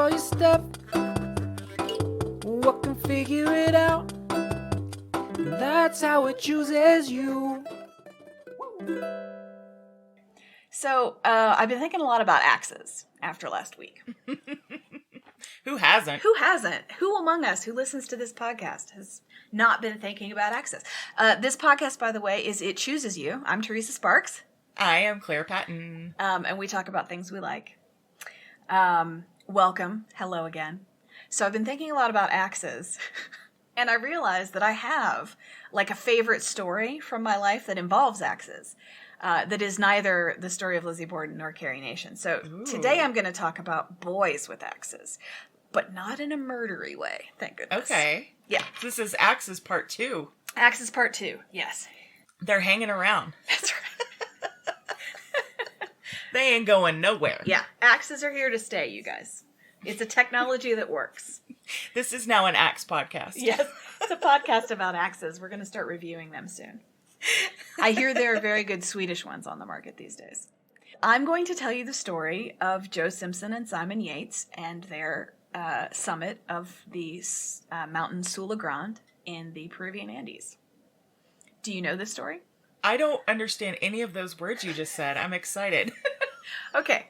all your stuff. What can figure it out? That's how it chooses you. So, I've been thinking a lot about axes after last week. Who hasn't? Who hasn't? Who among us who listens to this podcast has not been thinking about axes? This podcast, by the way, is It Chooses You. I'm Teresa Sparks. I am Claire Patton. And we talk about things we like. Welcome. Hello again. So I've been thinking a lot about axes. And I realized that I have like a favorite story from my life that involves axes. That is neither the story of Lizzie Borden nor Carrie Nation. So today I'm going to talk about boys with axes, but not in a murdery way. Thank goodness. Okay. Yeah. This is Axes Part 2. Axes Part 2. Yes. They're hanging around. That's right. They ain't going nowhere. Yeah. Axes are here to stay, you guys. It's a technology that works. This is now an axe podcast. Yes. It's a podcast about axes. We're going to start reviewing them soon. I hear there are very good Swedish ones on the market these days. I'm going to tell you the story of Joe Simpson and Simon Yates and their summit of the mountain Siula Grande in the Peruvian Andes. Do you know this story? I don't understand any of those words you just said. I'm excited. Okay.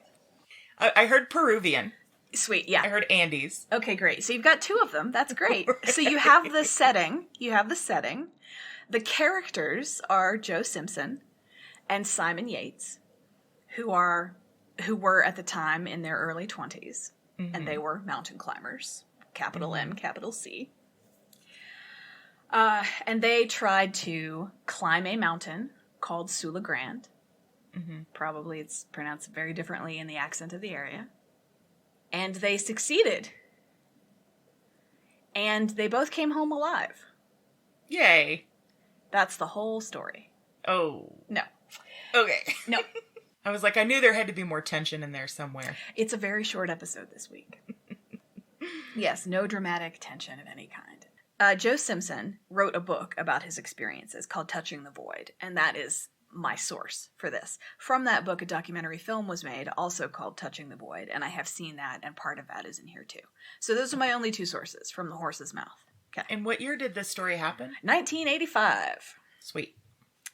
I heard Peruvian. Sweet, yeah. I heard Andes. Okay, great. So you've got two of them. That's great. So you have the setting. The characters are Joe Simpson and Simon Yates, who were at the time in their early 20s, and they were mountain climbers, capital M, capital C. And they tried to climb a mountain called Siula Grande. Probably it's pronounced very differently in the accent of the area. And they succeeded. And they both came home alive. Yay. That's the whole story. Oh. No. Okay. No. I was like, I knew there had to be more tension in there somewhere. It's a very short episode this week. Yes, no dramatic tension of any kind. Joe Simpson wrote a book about his experiences called Touching the Void, and that is my source for this. From that book, a documentary film was made, also called Touching the Void, and I have seen that, and part of that is in here too. So those are my only two sources from the horse's mouth. Okay. And what year did this story happen? 1985. Sweet.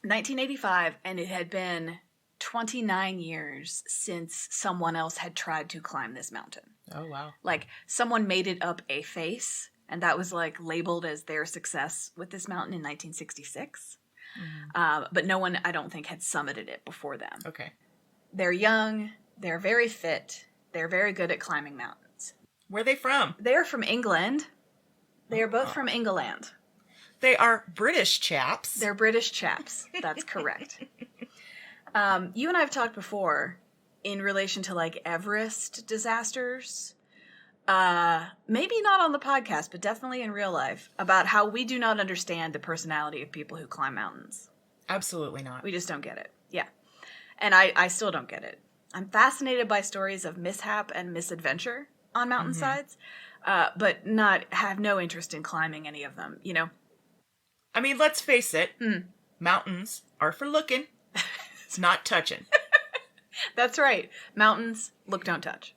1985, and it had been 29 years since someone else had tried to climb this mountain. Oh, wow. Like, someone made it up a face, and that was, like, labeled as their success with this mountain in 1966. But no one, I don't think, had summited it before them. Okay. They're young, they're very fit, they're very good at climbing mountains. Where are they from? They're from England. They are both from England. They are British chaps. They're British chaps. That's correct. You and I have talked before in relation to, like, Everest disasters. Maybe not on the podcast, but definitely in real life, about how we do not understand the personality of people who climb mountains. Absolutely not. We just don't get it. Yeah. And I still don't get it. I'm fascinated by stories of mishap and misadventure on mountainsides, but have no interest in climbing any of them, you know? I mean, let's face it. Mountains are for looking. It's not touching. That's right. Mountains, look, don't touch.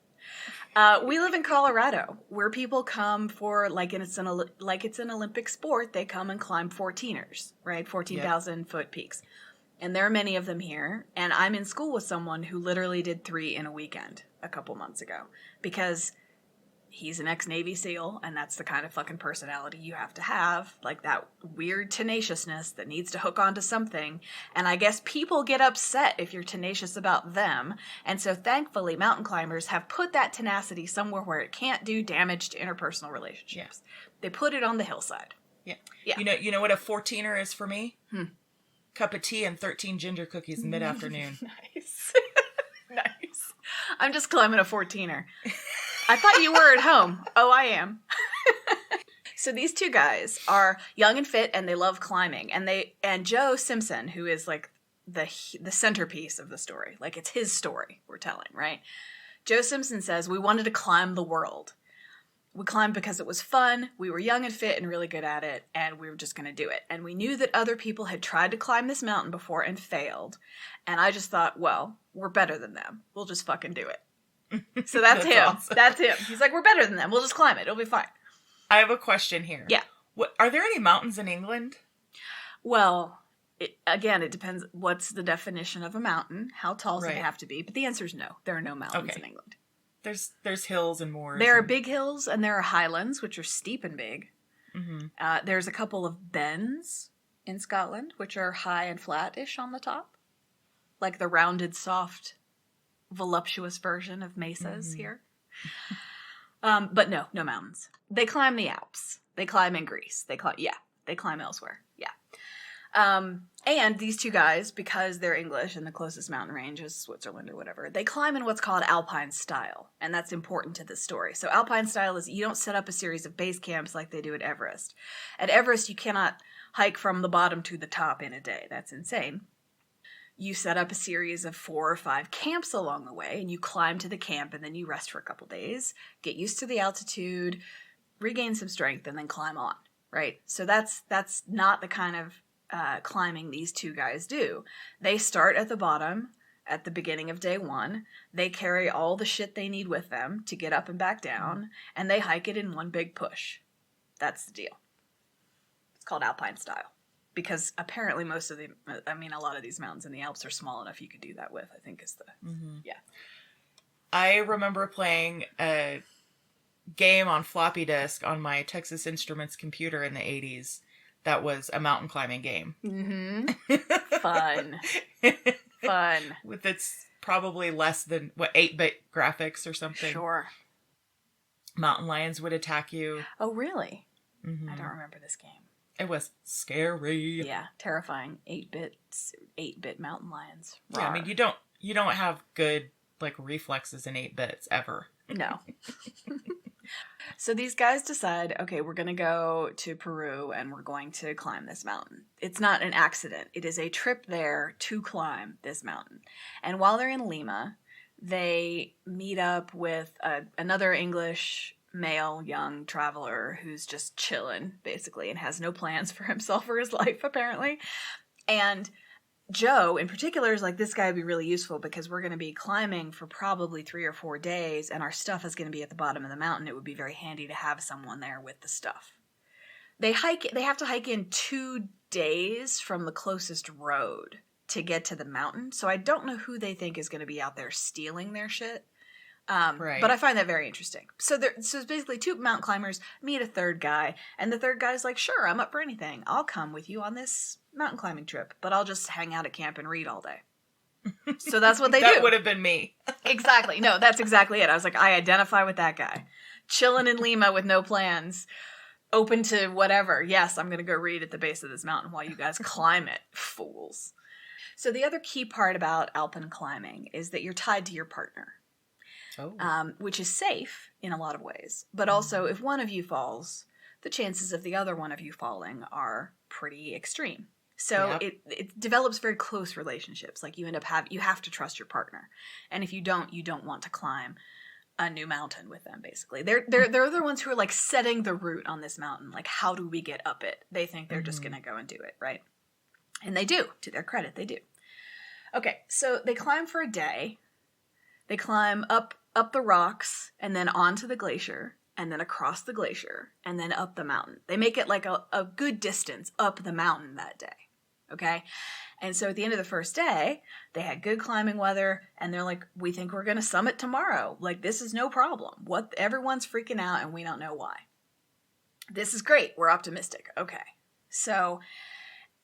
We live in Colorado, where people come for, like it's an Olympic sport, they come and climb 14ers, right? 14,000-foot peaks. And there are many of them here. And I'm in school with someone who literally did 3 in a weekend a couple months ago. Because he's an ex-Navy SEAL, and that's the kind of fucking personality you have to have. Like, that weird tenaciousness that needs to hook onto something. And I guess people get upset if you're tenacious about them. And so, thankfully, mountain climbers have put that tenacity somewhere where it can't do damage to interpersonal relationships. Yeah. They put it on the hillside. Yeah. Yeah. You know what a 14er is for me? Cup of tea and 13 ginger cookies mid-afternoon. Nice. Nice. I'm just climbing a 14er. I thought you were at home. Oh, I am. So these two guys are young and fit, and they love climbing. And Joe Simpson, who is like the centerpiece of the story, like it's his story we're telling, right? Joe Simpson says, we wanted to climb the world. We climbed because it was fun, we were young and fit and really good at it, and we were just going to do it. And we knew that other people had tried to climb this mountain before and failed. And I just thought, well, we're better than them. We'll just fucking do it. So that's him. awesome. That's him. He's like, we're better than them. We'll just climb it. It'll be fine. I have a question here. Yeah. Are there any mountains in England? Well, it depends. What's the definition of a mountain? How tall does it have to be? But the answer is no. There are no mountains in England. There's hills and moors. There are big hills and there are highlands, which are steep and big. Mm-hmm. There's a couple of bens in Scotland, which are high and flat-ish on the top. Like the rounded, soft, voluptuous version of mesas here. But no mountains. They climb the Alps. They climb in Greece. They climb elsewhere. Yeah. And these two guys, because they're English and the closest mountain range is Switzerland or whatever, they climb in what's called alpine style. And that's important to this story. So alpine style is you don't set up a series of base camps like they do at Everest. At Everest, you cannot hike from the bottom to the top in a day. That's insane. You set up a series of 4 or 5 camps along the way, and you climb to the camp, and then you rest for a couple days, get used to the altitude, regain some strength, and then climb on, right? So that's not the kind of climbing these two guys do. They start at the bottom at the beginning of day 1. They carry all the shit they need with them to get up and back down, and they hike it in one big push. That's the deal. It's called alpine style. Because apparently a lot of these mountains in the Alps are small enough you could do that with, I think is the, yeah. I remember playing a game on floppy disk on my Texas Instruments computer in the 80s that was a mountain climbing game. Mm-hmm. Fun. With its probably less than, 8-bit graphics or something. Sure. Mountain lions would attack you. Oh, really? Mm-hmm. I don't remember this game. It was scary. Yeah, terrifying. 8-bit mountain lions. Rawr. Yeah, I mean, you don't have good, reflexes in 8 bits, ever. No. So these guys decide, okay, we're going to go to Peru and we're going to climb this mountain. It's not an accident. It is a trip there to climb this mountain. And while they're in Lima, they meet up with another English male young traveler who's just chilling, basically, and has no plans for himself or his life, apparently. And Joe, in particular, is like, this guy would be really useful because we're going to be climbing for probably 3 or 4 days, and our stuff is going to be at the bottom of the mountain. It would be very handy to have someone there with the stuff. They have to hike in 2 days from the closest road to get to the mountain, so I don't know who they think is going to be out there stealing their shit. Right. But I find that very interesting. So it's basically 2 mountain climbers meet a third guy, and the third guy's like, sure, I'm up for anything. I'll come with you on this mountain climbing trip, but I'll just hang out at camp and read all day. So that's what they do. That would have been me. Exactly. No, that's exactly it. I was like, I identify with that guy. Chilling in Lima with no plans, open to whatever. Yes, I'm going to go read at the base of this mountain while you guys climb it. Fools. So the other key part about alpine climbing is that you're tied to your partner. Oh. Which is safe in a lot of ways. But also, if one of you falls, the chances of the other one of you falling are pretty extreme. So it develops very close relationships. Like you have to trust your partner. And if you don't want to climb a new mountain with them, basically. They're the ones who are like setting the route on this mountain. Like, how do we get up it? They think they're just going to go and do it, right? And they do. To their credit, they do. Okay, so they climb for a day. They climb up the rocks, and then onto the glacier, and then across the glacier, and then up the mountain. They make it like a good distance up the mountain that day, okay? And so at the end of the first day, they had good climbing weather, and they're like, we think we're going to summit tomorrow. Like, this is no problem. Everyone's freaking out, and we don't know why. This is great. We're optimistic. Okay. So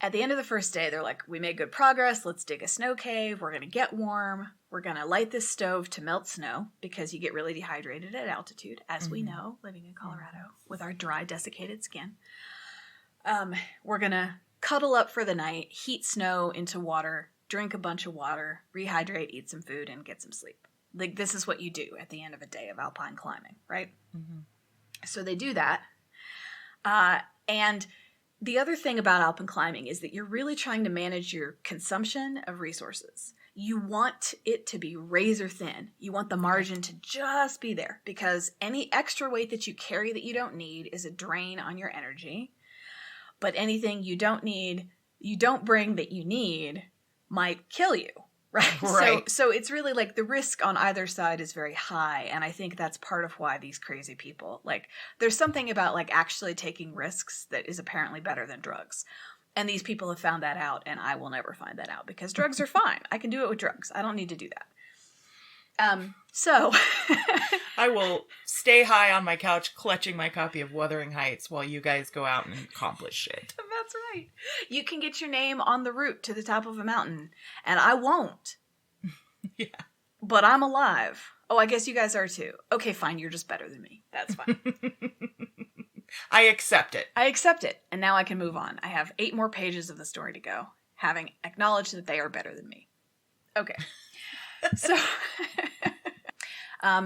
at the end of the first day, they're like, we made good progress. Let's dig a snow cave. We're going to get warm. We're going to light this stove to melt snow because you get really dehydrated at altitude, as we know, living in Colorado with our dry, desiccated skin. We're going to cuddle up for the night, heat snow into water, drink a bunch of water, rehydrate, eat some food, and get some sleep. Like, this is what you do at the end of a day of alpine climbing, right? Mm-hmm. So they do that. And the other thing about alpine climbing is that you're really trying to manage your consumption of resources. You want it to be razor thin. You want the margin to just be there because any extra weight that you carry that you don't need is a drain on your energy. But anything you don't bring that you need might kill you. Right. Right. So it's really like the risk on either side is very high. And I think that's part of why these crazy people, like, there's something about like actually taking risks that is apparently better than drugs. And these people have found that out, and I will never find that out because drugs are fine. I can do it with drugs. I don't need to do that. So I will stay high on my couch clutching my copy of Wuthering Heights while you guys go out and accomplish shit. That's right. You can get your name on the route to the top of a mountain, and I won't. Yeah. But I'm alive. Oh, I guess you guys are too. Okay, fine. You're just better than me. That's fine. I accept it. I accept it, and now I can move on. I have 8 more pages of the story to go, having acknowledged that they are better than me. Okay. So,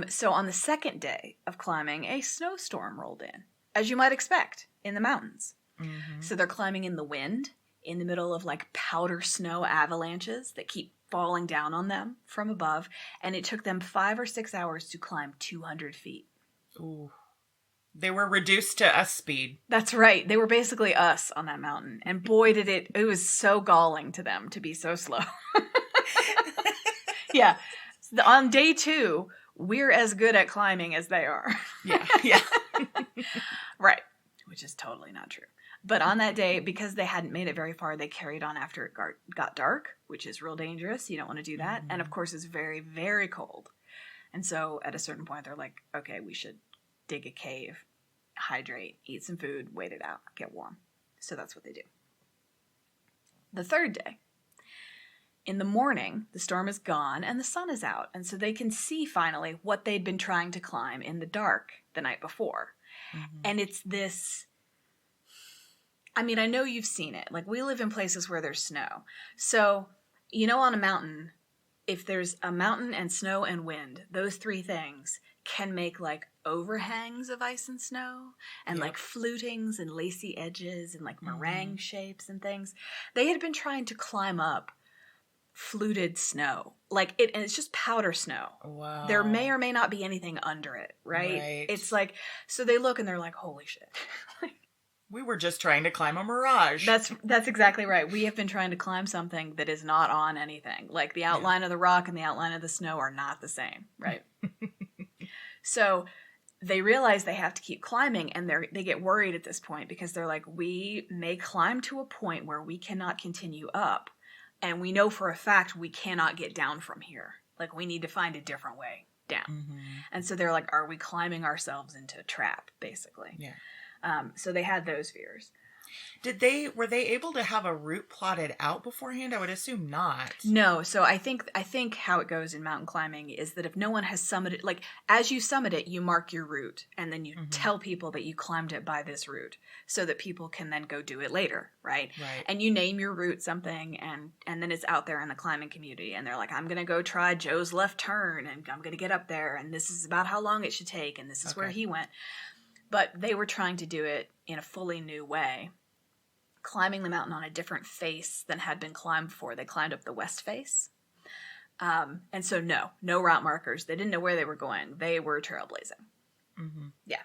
so on the second day of climbing, a snowstorm rolled in, as you might expect, in the mountains. Mm-hmm. So they're climbing in the wind, in the middle of like powder snow avalanches that keep falling down on them from above, and it took them 5 or 6 hours to climb 200 feet. Ooh. They were reduced to us speed. That's right. They were basically us on that mountain. And boy, it was so galling to them to be so slow. Yeah. On day 2, we're as good at climbing as they are. Yeah. Right. Which is totally not true. But on that day, because they hadn't made it very far, they carried on after it got dark, which is real dangerous. You don't want to do that. Mm-hmm. And of course, it's very, very cold. And so at a certain point, they're like, okay, we should dig a cave, hydrate, eat some food, wait it out, get warm. So that's what they do. The third day, in the morning, the storm is gone and the sun is out. And so they can see finally what they'd been trying to climb in the dark the night before. Mm-hmm. And it's this, I mean, I know you've seen it. Like, we live in places where there's snow. So, you know, on a mountain, if there's a mountain and snow and wind, those 3 things can make like overhangs of ice and snow and like flutings and lacy edges and like meringue shapes and things. They had been trying to climb up fluted snow, like it, and it's just powder snow. Wow. There may or may not be anything under it, right? It's like, so they look and they're like, holy shit. We were just trying to climb a mirage. That's exactly right. We have been trying to climb something that is not on anything. Like the outline of the rock and the outline of the snow are not the same, right? So they realize they have to keep climbing, and they get worried at this point because they're like, we may climb to a point where we cannot continue up, and we know for a fact we cannot get down from here. Like, we need to find a different way down. Mm-hmm. And so they're like, are we climbing ourselves into a trap, basically? Yeah. So they had those fears. Were they able to have a route plotted out beforehand? I would assume not. No. So I think how it goes in mountain climbing is that if no one has summited, like, as you summit it, you mark your route, and then you tell people that you climbed it by this route so that people can then go do it later, right? Right. And you name your route something, and then it's out there in the climbing community, and they're like, I'm going to go try Joe's left turn, and I'm going to get up there, and this is about how long it should take, and this is where he went. But they were trying to do it in a fully new way, climbing the mountain on a different face than had been climbed before. They climbed up the west face. And so no route markers. They didn't know where they were going. They were trailblazing. Mm-hmm. Yeah.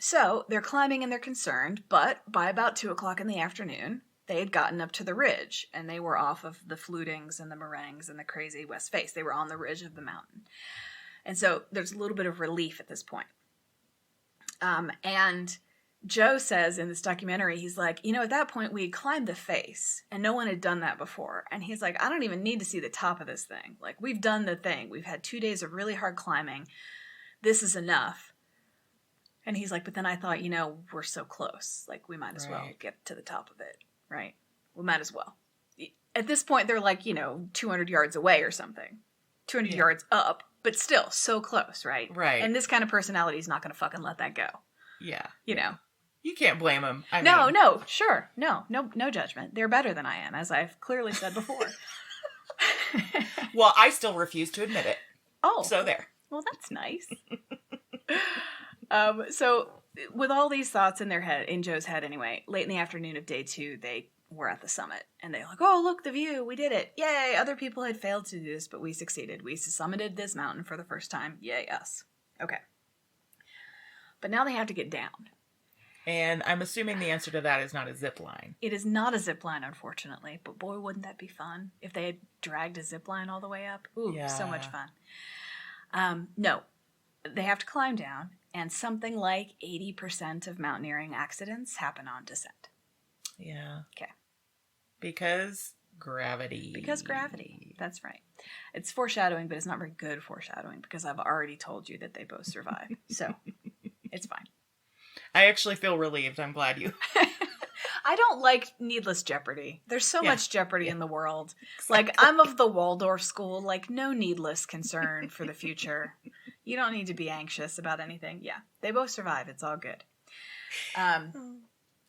So they're climbing and they're concerned, but by about 2:00 in the afternoon, they had gotten up to the ridge, and they were off of the flutings and the meringues and the crazy west face. They were on the ridge of the mountain. And so there's a little bit of relief at this point. And Joe says in this documentary, he's like, at that point we had climbed the face and no one had done that before. And he's like, I don't even need to see the top of this thing. Like, we've done the thing. We've had 2 days of really hard climbing. This is enough. And he's like, but then I thought, we're so close. Like, we might as well get to the top of it. Right. We might as well. At this point, they're like, 200 yards away or something. 200 yards up, but still so close, right? Right. And this kind of personality is not going to fucking let that go. Yeah. You can't blame him. No, sure. No judgment. They're better than I am, as I've clearly said before. Well, I still refuse to admit it. Oh. So there. Well, that's nice. So with all these thoughts in their head, in Joe's head anyway, late in the afternoon of day 2, they were at the summit, and they're like, oh, look, the view, we did it. Yay, other people had failed to do this, but we succeeded. We summited this mountain for the first time. Yay, us. Okay. But now they have to get down. And I'm assuming the answer to that is not a zip line. It is not a zip line, unfortunately, but boy, wouldn't that be fun if they had dragged a zip line all the way up. Ooh, so much fun. No, they have to climb down, and something like 80% of mountaineering accidents happen on descent. Yeah. Okay. Because gravity. Because gravity. That's right. It's foreshadowing, but it's not very good foreshadowing because I've already told you that they both survive. So it's fine. I actually feel relieved. I'm glad you... I don't like needless jeopardy. There's so much jeopardy in the world. Exactly. Like, I'm of the Waldorf school. Like, no needless concern for the future. You don't need to be anxious about anything. Yeah, they both survive. It's all good.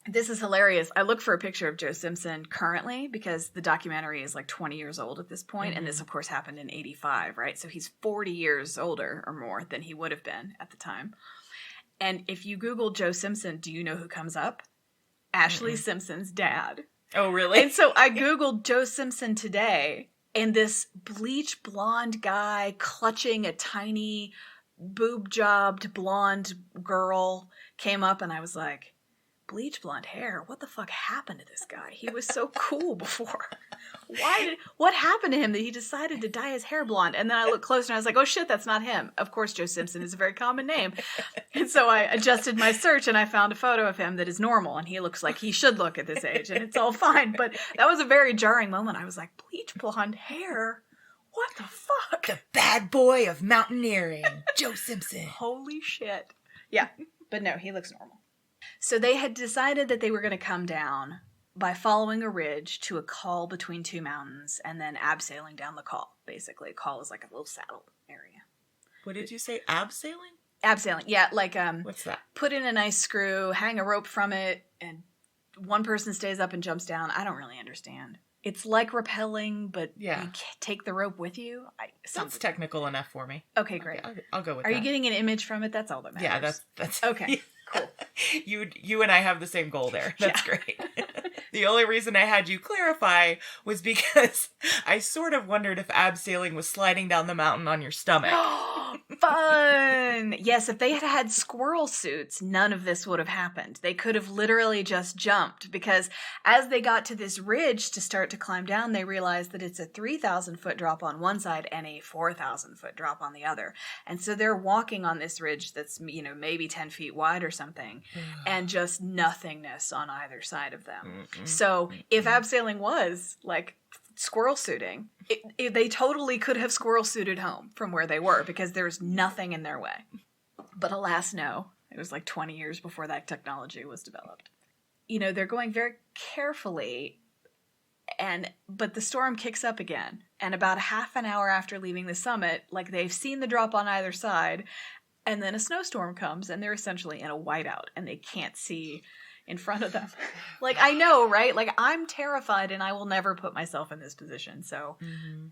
This is hilarious. I looked for a picture of Joe Simpson currently because the documentary is like 20 years old at this point, and this, of course, happened in 85, right? So he's 40 years older or more than he would have been at the time. And if you Google Joe Simpson, do you know who comes up? Ashley Simpson's dad. Oh, really? And so I Googled Joe Simpson today, and this bleach blonde guy clutching a tiny boob-jobbed blonde girl came up, and I was like, bleach blonde hair? What the fuck happened to this guy? He was so cool before. What happened to him that he decided to dye his hair blonde? And then I looked closer and I was like, oh shit, that's not him. Of course, Joe Simpson is a very common name. And so I adjusted my search and I found a photo of him that is normal and he looks like he should look at this age and it's all fine. But that was a very jarring moment. I was like, bleach blonde hair? What the fuck? The bad boy of mountaineering, Joe Simpson. Holy shit. Yeah, but no, he looks normal. So they had decided that they were going to come down by following a ridge to a col between two mountains and then abseiling down the col, basically. A col is like a little saddle area. What did you say? Abseiling? Abseiling, yeah, like What's that? Put in a nice screw, hang a rope from it, and one person stays up and jumps down. I don't really understand. It's like rappelling, but you take the rope with you. That's technical enough for me. Okay, great. Okay, I'll go with Are that. you getting an image from it? That's all that matters. Yeah, that's okay. Cool. You and I have the same goal there. That's great. The only reason I had you clarify was because I sort of wondered if abseiling was sliding down the mountain on your stomach. Fun! Yes, if they had had squirrel suits, none of this would have happened. They could have literally just jumped because as they got to this ridge to start to climb down, they realized that it's a 3,000-foot drop on one side and a 4,000-foot drop on the other. And so they're walking on this ridge that's, maybe 10 feet wide or something, and just nothingness on either side of them. So if abseiling was like squirrel suiting, they totally could have squirrel suited home from where they were because there's nothing in their way. But alas, no. It was like 20 years before that technology was developed. They're going very carefully, but the storm kicks up again. And about half an hour after leaving the summit, like they've seen the drop on either side, and then a snowstorm comes and they're essentially in a whiteout and they can't see in front of them. Like, I know, right? Like, I'm terrified and I will never put myself in this position. So,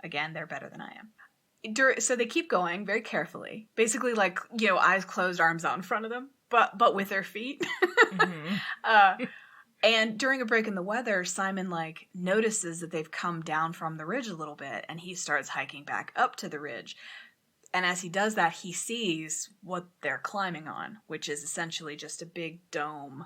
again, they're better than I am. So they keep going very carefully. Basically, like, eyes closed, arms out in front of them, but with their feet. And during a break in the weather, Simon, notices that they've come down from the ridge a little bit and he starts hiking back up to the ridge. And as he does that, he sees what they're climbing on, which is essentially just a big dome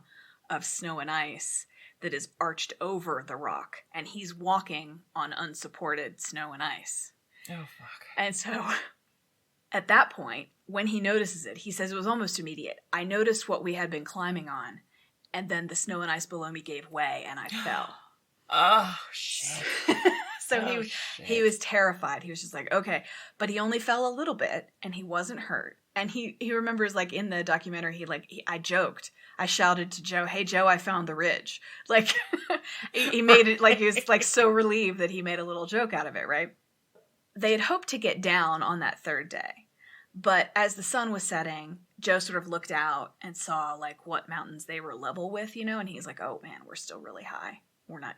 of snow and ice that is arched over the rock. And he's walking on unsupported snow and ice. Oh, fuck. And so at that point, when he notices it, he says it was almost immediate. I noticed what we had been climbing on, and then the snow and ice below me gave way, and I fell. Oh, shit. So he was terrified. He was just like, okay. But he only fell a little bit, and he wasn't hurt. And he remembers, in the documentary, I joked. I shouted to Joe, hey, Joe, I found the ridge. He made it, he was, so relieved that he made a little joke out of it, right? They had hoped to get down on that third day. But as the sun was setting, Joe sort of looked out and saw, what mountains they were level with, and he's like, oh, man, we're still really high. We're not,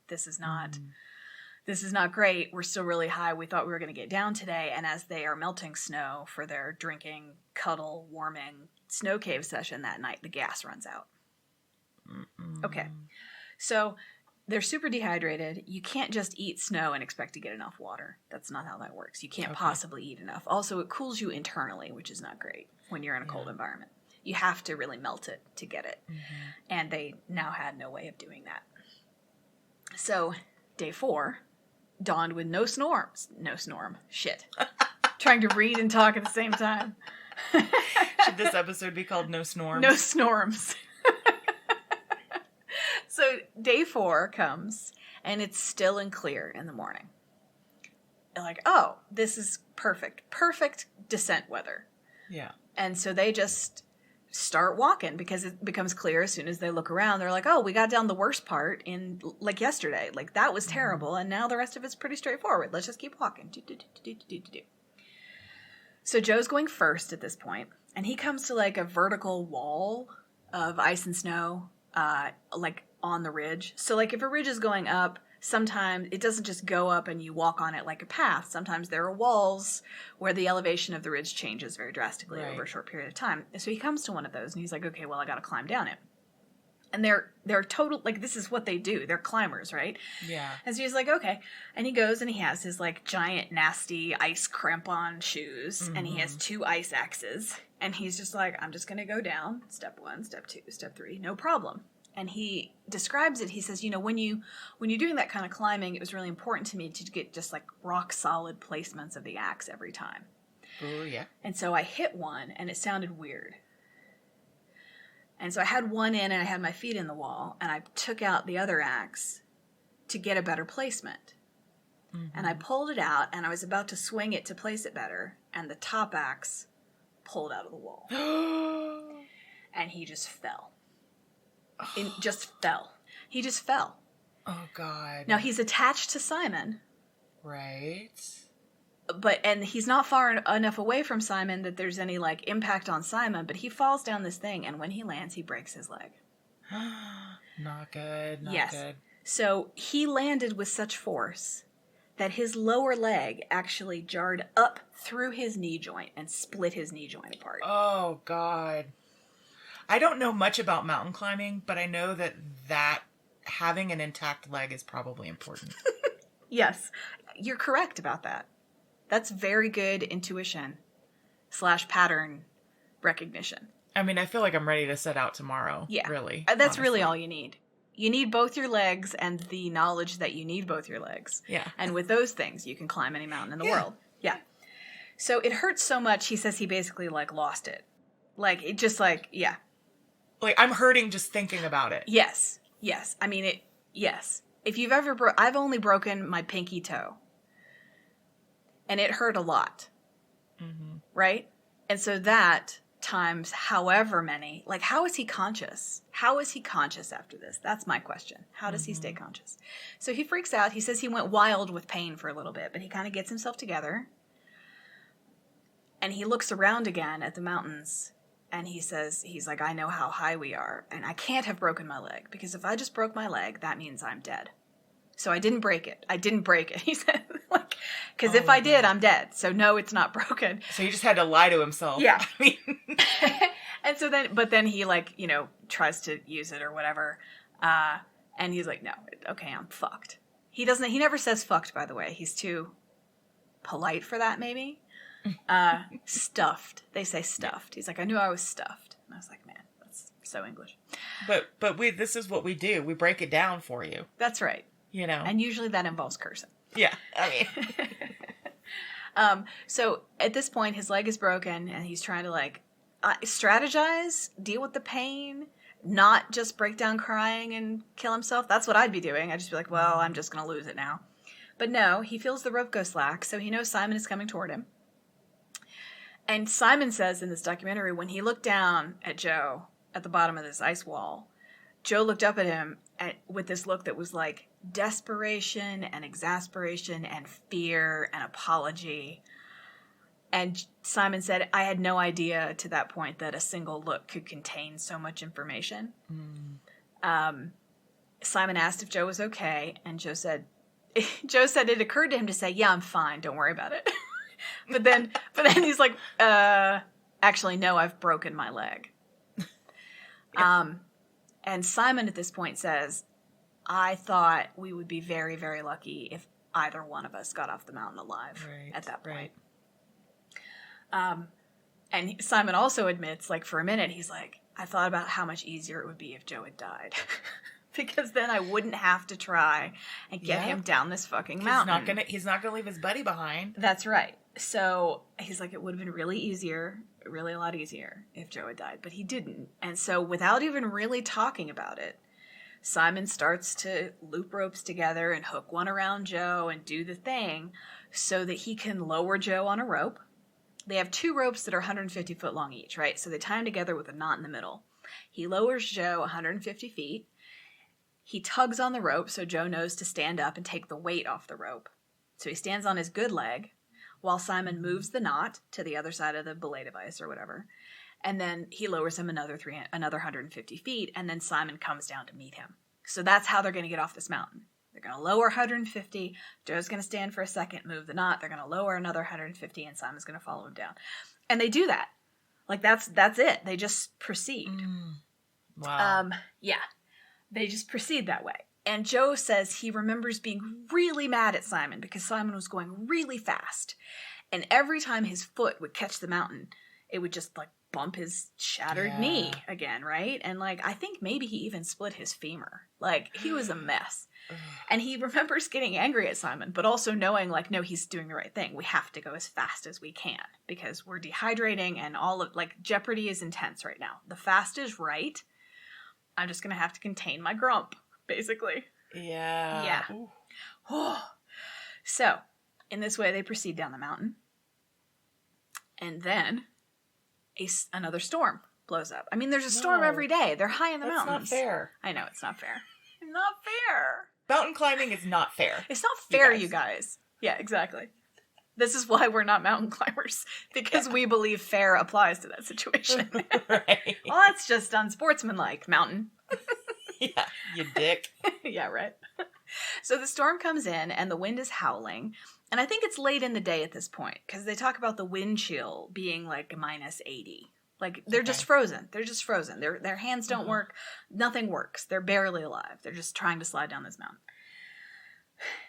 this is not... This is not great. We're still really high. We thought we were going to get down today. And as they are melting snow for their drinking, cuddle, warming snow cave session that night, the gas runs out. Okay. So they're super dehydrated. You can't just eat snow and expect to get enough water. That's not how that works. You can't possibly eat enough. Also, it cools you internally, which is not great when you're in a cold environment. You have to really melt it to get it. Mm-hmm. And they now had no way of doing that. So day 4 dawned with no snorms. No snorm. Shit. Trying to read and talk at the same time. Should this episode be called No Snorms? No snorms. So day 4 comes, and it's still and clear in the morning. They're like, oh, this is perfect. Perfect descent weather. Yeah. And so they just start walking because it becomes clear as soon as they look around. They're like, oh, we got down the worst part in, like, yesterday. Like, that was terrible, and now the rest of it's pretty straightforward. Let's just keep walking. So Joe's going first at this point, and he comes to, like, a vertical wall of ice and snow, like, on the ridge. So, like, if a ridge is going up, sometimes it doesn't just go up and you walk on it like a path. Sometimes there are walls where the elevation of the ridge changes very drastically over a short period of time. So he comes to one of those and he's like, okay, well, I got to climb down it. And they're total, like, this is what they do. They're climbers, right? Yeah. And so he's like, okay. And he goes and he has his, like, giant, nasty ice crampon shoes. And he has 2 ice axes. And he's just like, I'm just going to go down. Step 1, step 2, step 3. No problem. And he describes it. He says, you know, when you're doing that kind of climbing, it was really important to me to get just, like, rock solid placements of the axe every time. Oh, yeah. And so I hit one, and it sounded weird. And so I had one in, and I had my feet in the wall, and I took out the other axe to get a better placement. And I pulled it out, and I was about to swing it to place it better, and the top axe pulled out of the wall. And he just fell. It just fell. He just fell. Oh, God. Now, he's attached to Simon. Right. And he's not far enough away from Simon that there's any, like, impact on Simon, but he falls down this thing, and when he lands, he breaks his leg. Not good. Not yes. good. So he landed with such force that his lower leg actually jarred up through his knee joint and split his knee joint apart. Oh, God. I don't know much about mountain climbing, but I know that having an intact leg is probably important. Yes, you're correct about that. That's very good intuition / pattern recognition. I mean, I feel like I'm ready to set out tomorrow. Yeah. Really. That's honestly. really all you need. You need both your legs and the knowledge that you need both your legs. Yeah. And with those things, you can climb any mountain in the world. Yeah. So it hurts so much, he says he basically, like, lost it. Like, it just, like, yeah. Like, I'm hurting just thinking about it. Yes. Yes. I mean, yes. If you've ever I've only broken my pinky toe. And it hurt a lot. Mm-hmm. Right? And so that times however many, like, how is he conscious? How is he conscious after this? That's my question. How does he stay conscious? So he freaks out. He says he went wild with pain for a little bit, but he kind of gets himself together. And he looks around again at the mountains. And he says, he's like, I know how high we are, and I can't have broken my leg, because if I just broke my leg, that means I'm dead. So I didn't break it. He said, like, because if I did, I'm dead. So no, it's not broken. So he just had to lie to himself. Yeah. I mean, and so then he, like, you know, tries to use it or whatever. And he's like, no, okay, I'm fucked. He never says fucked, by the way. He's too polite for that, maybe. Stuffed. They say stuffed. He's like, I knew I was stuffed. And I was like, man, that's so English. but this is what we do. We break it down for you. That's right. You know. And usually that involves cursing. Yeah. I mean. So at this point, his leg is broken, and he's trying to, like, strategize, deal with the pain, not just break down crying and kill himself. That's what I'd be doing. I'd just be like, well, I'm just going to lose it now. But no, he feels the rope go slack, so he knows Simon is coming toward him. And Simon says in this documentary, when he looked down at Joe at the bottom of this ice wall, Joe looked up at him with this look that was like desperation and exasperation and fear and apology. And Simon said, I had no idea to that point that a single look could contain so much information. Simon asked if Joe was okay, and Joe said it occurred to him to say, yeah, I'm fine, don't worry about it. But then he's like, actually, no, I've broken my leg. And Simon at this point says, I thought we would be very, very lucky if either one of us got off the mountain alive at that point. And Simon also admits, like, for a minute, he's like, I thought about how much easier it would be if Joe had died. Because then I wouldn't have to try and get him down this fucking mountain. He's not gonna leave his buddy behind. That's right. So he's like, it would have been really a lot easier if Joe had died. But he didn't. And so without even really talking about it, Simon starts to loop ropes together and hook one around Joe and do the thing so that he can lower Joe on a rope. They have 2 ropes that are 150 foot long each, right? So they tie them together with a knot in the middle. He lowers Joe 150 feet. He tugs on the rope so Joe knows to stand up and take the weight off the rope. So he stands on his good leg while Simon moves the knot to the other side of the belay device or whatever. And then he lowers him another 150 feet, and then Simon comes down to meet him. So that's how they're going to get off this mountain. They're going to lower 150. Joe's going to stand for a second, move the knot. They're going to lower another 150, and Simon's going to follow him down. And they do that. Like, that's it. They just proceed. Wow. Yeah. They just proceed that way. And Joe says he remembers being really mad at Simon because Simon was going really fast. And every time his foot would catch the mountain, it would just, like, bump his shattered knee again, right? And, like, I think maybe he even split his femur. Like, he was a mess. And he remembers getting angry at Simon, but also knowing, like, no, he's doing the right thing. We have to go as fast as we can because we're dehydrating and all of, like, jeopardy is intense right now. The fast is right. I'm just going to have to contain my grump, basically. Yeah. So, in this way, they proceed down the mountain. And then another storm blows up. I mean, there's a storm every day. They're high in the mountains. That's not fair. I know, it's not fair. Not fair. Mountain climbing is not fair. It's not fair, you guys. Yeah, exactly. This is why we're not mountain climbers. Because we believe fair applies to that situation. Right. Well, that's just unsportsmanlike, mountain. Yeah, you dick. Yeah, right. So the storm comes in and the wind is howling. And I think it's late in the day at this point because they talk about the wind chill being like minus 80. Like, they're just frozen. They're just frozen. Their hands don't work. Nothing works. They're barely alive. They're just trying to slide down this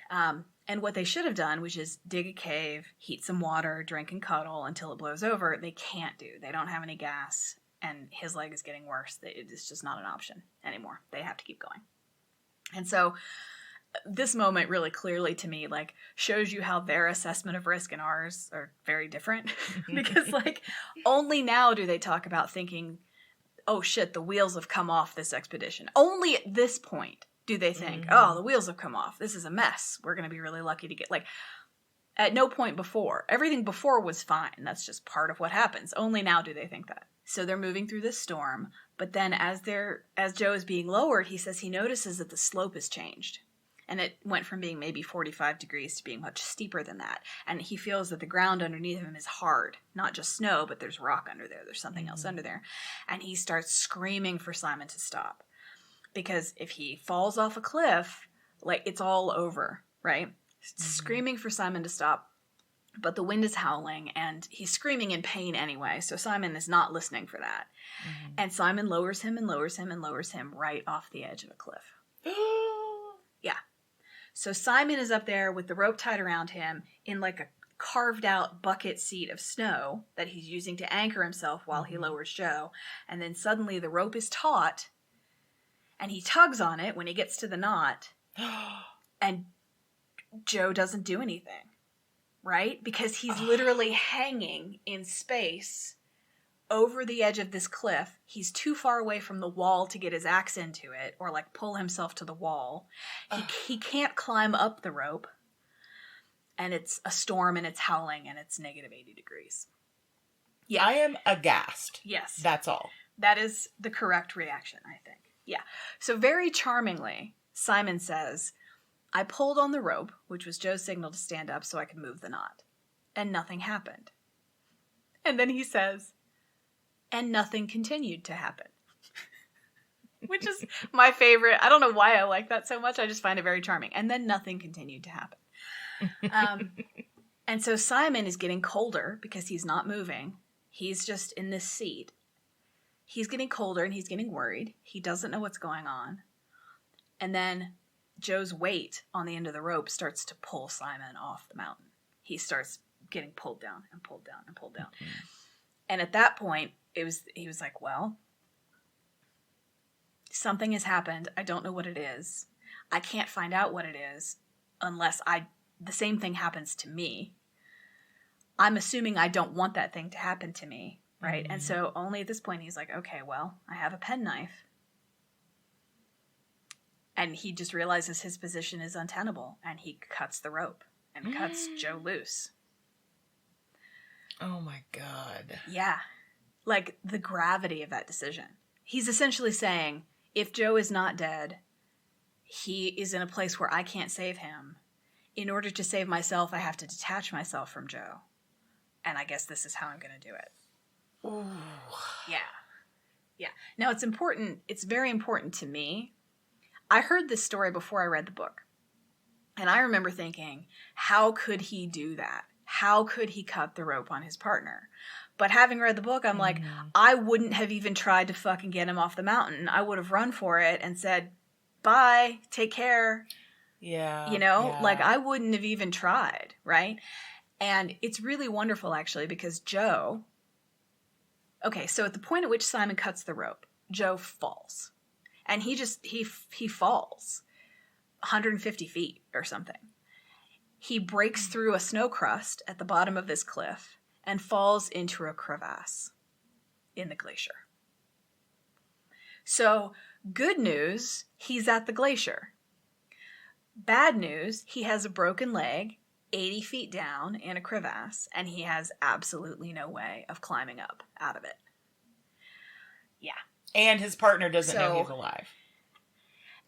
mountain. And what they should have done, which is dig a cave, heat some water, drink and cuddle until it blows over, they can't do. They don't have any gas, and his leg is getting worse. It's just not an option anymore. They have to keep going. And so this moment really clearly to me, like, shows you how their assessment of risk and ours are very different. Because, like, only now do they talk about thinking, oh shit, the wheels have come off this expedition. Only at this point do they think, oh, the wheels have come off. This is a mess. We're going to be really lucky to get, like, at no point before. Everything before was fine. That's just part of what happens. Only now do they think that. So they're moving through this storm, but then as Joe is being lowered, he says he notices that the slope has changed. And it went from being maybe 45 degrees to being much steeper than that. And he feels that the ground underneath him is hard. Not just snow, but there's rock under there. There's something else under there. And he starts screaming for Simon to stop. Because if he falls off a cliff, like, it's all over, right? Screaming for Simon to stop. But the wind is howling, and he's screaming in pain anyway. So Simon is not listening for that. And Simon lowers him and lowers him and lowers him right off the edge of a cliff. Yeah. So Simon is up there with the rope tied around him in, like, a carved out bucket seat of snow that he's using to anchor himself while he lowers Joe. And then suddenly the rope is taut, and he tugs on it when he gets to the knot, and Joe doesn't do anything, right? Because he's literally hanging in space over the edge of this cliff. He's too far away from the wall to get his axe into it or, like, pull himself to the wall. He can't climb up the rope, and it's a storm, and it's howling, and it's negative 80 degrees. Yeah. I am aghast. Yes. That's all. That is the correct reaction, I think. Yeah. So very charmingly, Simon says, I pulled on the rope, which was Joe's signal to stand up so I could move the knot. And nothing happened. And then he says, and nothing continued to happen. Which is my favorite. I don't know why I like that so much. I just find it very charming. And then nothing continued to happen. And so Simon is getting colder because he's not moving. He's just in this seat. He's getting colder and he's getting worried. He doesn't know what's going on. And then Joe's weight on the end of the rope starts to pull Simon off the mountain. He starts getting pulled down and pulled down and pulled down. And at that point, he was like, well, something has happened. I don't know what it is. I can't find out what it is unless the same thing happens to me. I'm assuming I don't want that thing to happen to me, right? And so only at this point he's like, okay, well, I have a penknife. And he just realizes his position is untenable, and he cuts the rope and cuts Joe loose. Oh my God. Yeah. Like, the gravity of that decision. He's essentially saying, if Joe is not dead, he is in a place where I can't save him. In order to save myself, I have to detach myself from Joe. And I guess this is how I'm going to do it. Ooh. Yeah. Yeah. Now, it's very important to me. I heard this story before I read the book. And I remember thinking, how could he do that? How could he cut the rope on his partner? But having read the book, I'm like, I wouldn't have even tried to fucking get him off the mountain. I would have run for it and said, bye, take care. Yeah. You know, like, I wouldn't have even tried, right? And it's really wonderful, actually, because Joe... Okay, so at the point at which Simon cuts the rope, Joe falls. And he falls 150 feet or something. He breaks through a snow crust at the bottom of this cliff and falls into a crevasse in the glacier. So, good news, he's at the glacier. Bad news, he has a broken leg, 80 feet down in a crevasse, and he has absolutely no way of climbing up out of it. Yeah. And his partner doesn't know he's alive.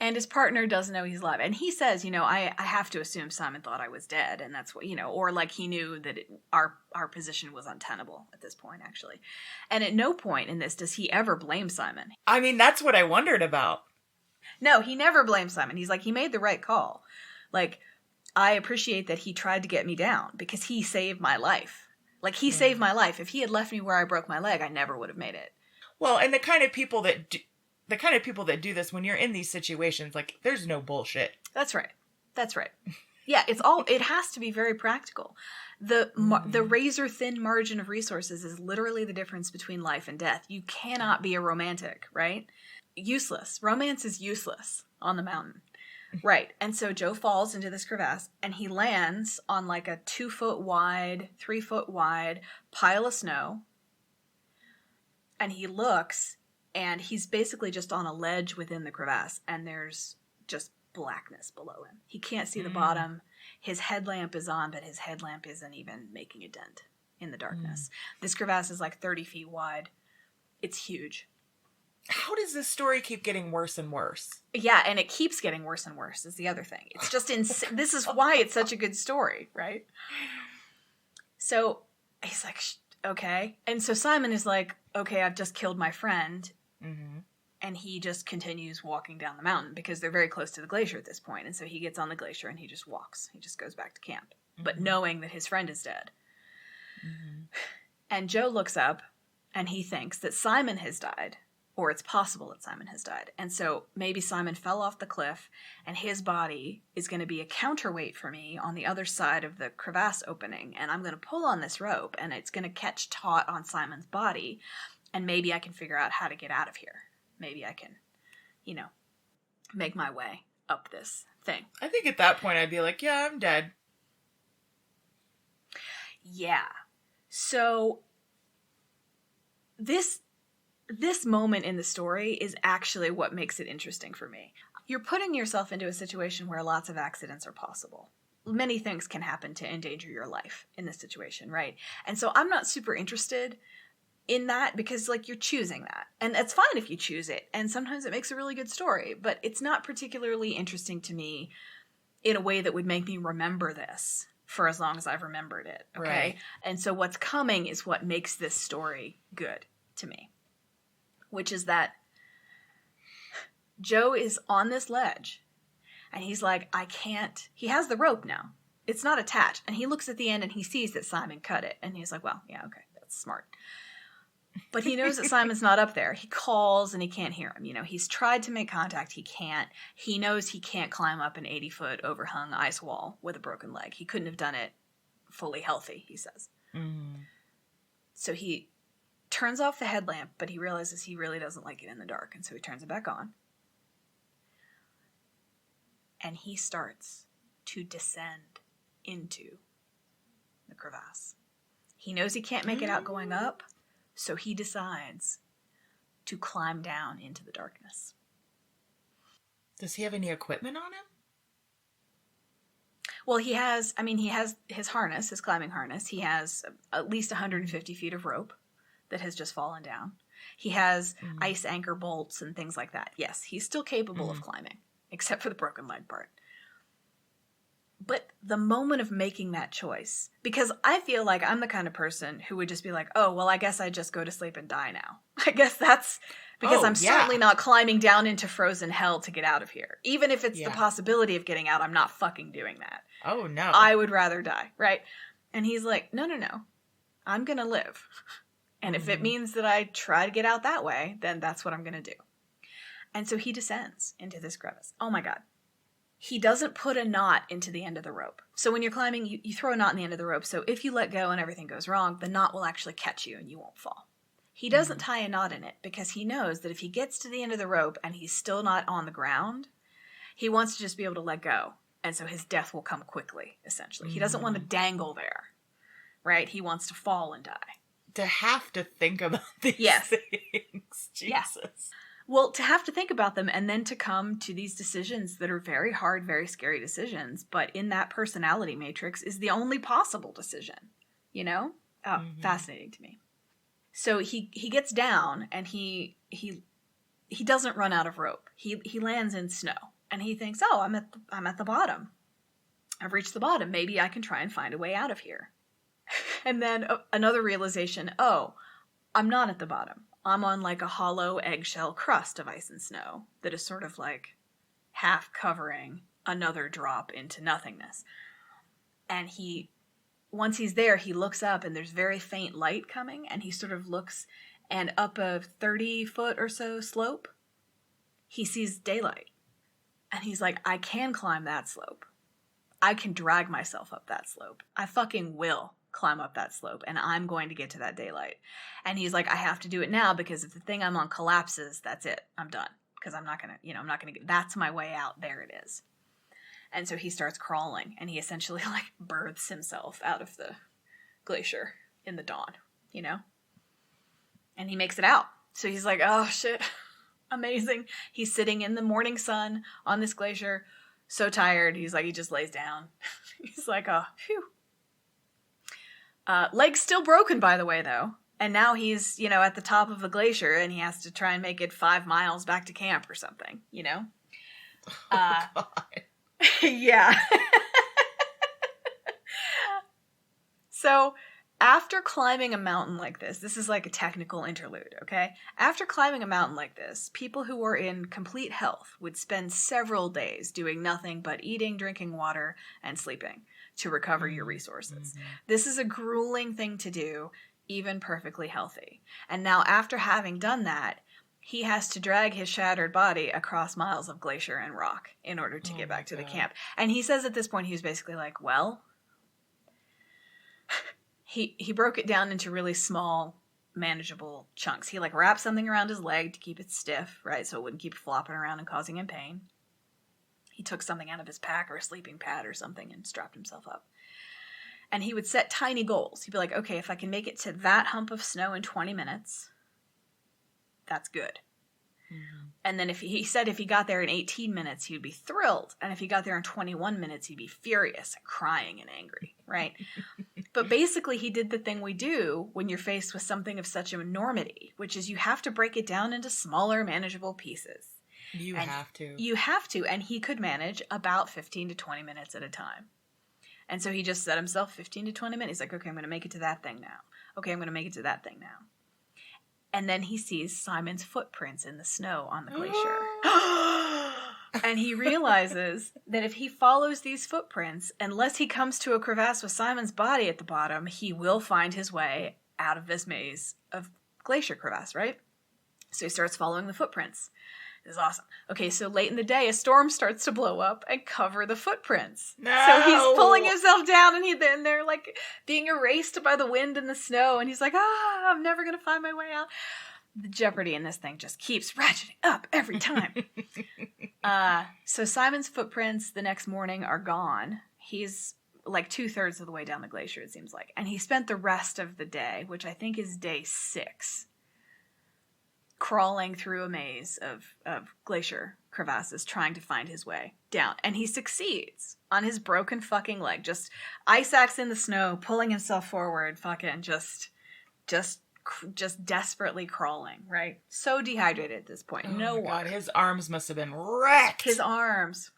And his partner doesn't know he's alive. And he says, I have to assume Simon thought I was dead. And that's what, or like he knew that our position was untenable at this point, actually. And at no point in this does he ever blame Simon. I mean, that's what I wondered about. No, he never blames Simon. He's like, he made the right call. Like, I appreciate that he tried to get me down because he saved my life. Like, he saved my life. If he had left me where I broke my leg, I never would have made it. Well, and the kind of people that do this when you're in these situations, like, there's no bullshit. That's right. That's right. Yeah, it has to be very practical. The razor thin margin of resources is literally the difference between life and death. You cannot be a romantic, right? Useless. Romance is useless on the mountain. Right. And so Joe falls into this crevasse and he lands on like a 2-foot wide, 3-foot wide pile of snow. And he looks, and he's basically just on a ledge within the crevasse, and there's just blackness below him. He can't see the bottom. His headlamp is on, but his headlamp isn't even making a dent in the darkness. This crevasse is like 30 feet wide. It's huge. How does this story keep getting worse and worse? Yeah, and it keeps getting worse and worse is the other thing. It's just this is why it's such a good story, right? So he's like, okay. And so Simon is like, okay, I've just killed my friend. Mm-hmm. And he just continues walking down the mountain because they're very close to the glacier at this point. And so he gets on the glacier and he just walks. He just goes back to camp. Mm-hmm. But knowing that his friend is dead. Mm-hmm. And Joe looks up and he thinks that Simon has died. Or it's possible that Simon has died. And so maybe Simon fell off the cliff and his body is going to be a counterweight for me on the other side of the crevasse opening. And I'm going to pull on this rope and it's going to catch taut on Simon's body. And maybe I can figure out how to get out of here. Maybe I can, make my way up this thing. I think at that point I'd be like, yeah, I'm dead. Yeah. So this moment in the story is actually what makes it interesting for me. You're putting yourself into a situation where lots of accidents are possible. Many things can happen to endanger your life in this situation, right? And so I'm not super interested in that because, you're choosing that. And it's fine if you choose it. And sometimes it makes a really good story. But it's not particularly interesting to me in a way that would make me remember this for as long as I've remembered it, okay? Right. And so what's coming is what makes this story good to me. Which is that Joe is on this ledge, and he's like, I can't. He has the rope now. It's not attached. And he looks at the end, and he sees that Simon cut it. And he's like, well, yeah, okay, that's smart. But he knows that Simon's not up there. He calls, and he can't hear him. He's tried to make contact. He can't. He knows he can't climb up an 80-foot overhung ice wall with a broken leg. He couldn't have done it fully healthy, he says. Mm. So he turns off the headlamp, but he realizes he really doesn't like it in the dark, and so he turns it back on. And he starts to descend into the crevasse. He knows he can't make it out going up, so he decides to climb down into the darkness. Does he have any equipment on him? Well, he has his harness, his climbing harness. He has at least 150 feet of rope that has just fallen down. He has ice anchor bolts and things like that. Yes, he's still capable of climbing, except for the broken leg part. But the moment of making that choice, because I feel like I'm the kind of person who would just be like, oh, well, I guess I just go to sleep and die now. I guess that's because I'm certainly not climbing down into frozen hell to get out of here. Even if it's the possibility of getting out, I'm not fucking doing that. Oh, no. I would rather die, right? And he's like, no. I'm going to live. And if it means that I try to get out that way, then that's what I'm going to do. And so he descends into this crevice. Oh my God. He doesn't put a knot into the end of the rope. So when you're climbing, you throw a knot in the end of the rope. So if you let go and everything goes wrong, the knot will actually catch you and you won't fall. He doesn't tie a knot in it because he knows that if he gets to the end of the rope and he's still not on the ground, he wants to just be able to let go. And so his death will come quickly, essentially. He doesn't want to dangle there, right? He wants to fall and die. To have to think about these things. Jesus. Yeah. Well, to have to think about them and then to come to these decisions that are very hard, very scary decisions, but in that personality matrix is the only possible decision, you know? Oh, fascinating to me. So he gets down and he doesn't run out of rope. He lands in snow and he thinks, oh, I'm at the bottom. I've reached the bottom. Maybe I can try and find a way out of here. And then another realization, oh, I'm not at the bottom. I'm on like a hollow eggshell crust of ice and snow that is sort of like half covering another drop into nothingness. And once he's there, he looks up and there's very faint light coming and he sort of looks, and up a 30-foot or so slope, he sees daylight. And he's like, I can climb that slope. I can drag myself up that slope. I fucking will climb up that slope and I'm going to get to that daylight. And he's like, I have to do it now because if the thing I'm on collapses, that's it. I'm done. Because I'm not going to get, that's my way out. There it is. And so he starts crawling and he essentially like births himself out of the glacier in the dawn, you know? And he makes it out. So he's like, oh shit, amazing. He's sitting in the morning sun on this glacier, so tired. He's like, he just lays down. He's like, oh, phew. Leg's still broken, by the way, though. And now he's, at the top of a glacier and he has to try and make it 5 miles back to camp or something, you know? Oh, God. Yeah. So after climbing a mountain like this is like a technical interlude, okay? After climbing a mountain like this, people who were in complete health would spend several days doing nothing but eating, drinking water, and sleeping to recover your resources. This is a grueling thing to do, even perfectly healthy. And now after having done that, he has to drag his shattered body across miles of glacier and rock in order to get back to the camp. And he says at this point, he was basically like, well, he broke it down into really small, manageable chunks. He like wrapped something around his leg to keep it stiff, right? So it wouldn't keep flopping around and causing him pain. He took something out of his pack or a sleeping pad or something and strapped himself up. And he would set tiny goals. He'd be like, okay, if I can make it to that hump of snow in 20 minutes, that's good. And then he said if he got there in 18 minutes, he'd be thrilled. And if he got there in 21 minutes, he'd be furious and crying and angry, right? But basically, he did the thing we do when you're faced with something of such enormity, which is you have to break it down into smaller, manageable pieces. You have to. And he could manage about 15 to 20 minutes at a time. And so he just set himself 15 to 20 minutes. He's like, okay, I'm going to make it to that thing now. Okay, I'm going to make it to that thing now. And then he sees Simon's footprints in the snow on the glacier. And he realizes that if he follows these footprints, unless he comes to a crevasse with Simon's body at the bottom, he will find his way out of this maze of glacier crevasse, right? So he starts following the footprints. This is awesome. Okay, so late in the day, a storm starts to blow up and cover the footprints. No! So he's pulling himself down, and they're like being erased by the wind and the snow, and he's like, I'm never gonna find my way out. The jeopardy in this thing just keeps ratcheting up every time. So Simon's footprints the next morning are gone. He's like 2/3 of the way down the glacier, it seems like. And he spent the rest of the day, which I think is day 6, crawling through a maze of glacier crevasses, trying to find his way down. And he succeeds on his broken fucking leg. Just ice axe in the snow, pulling himself forward, fucking just desperately crawling, right? So dehydrated at this point. No water. God, his arms must have been wrecked. His arms.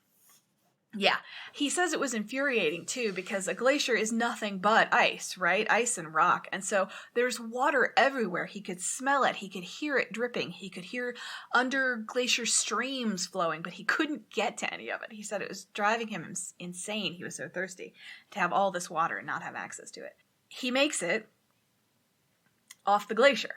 Yeah. He says it was infuriating, too, because a glacier is nothing but ice, right? Ice and rock. And so there's water everywhere. He could smell it. He could hear it dripping. He could hear under glacier streams flowing, but he couldn't get to any of it. He said it was driving him insane. He was so thirsty to have all this water and not have access to it. He makes it off the glacier.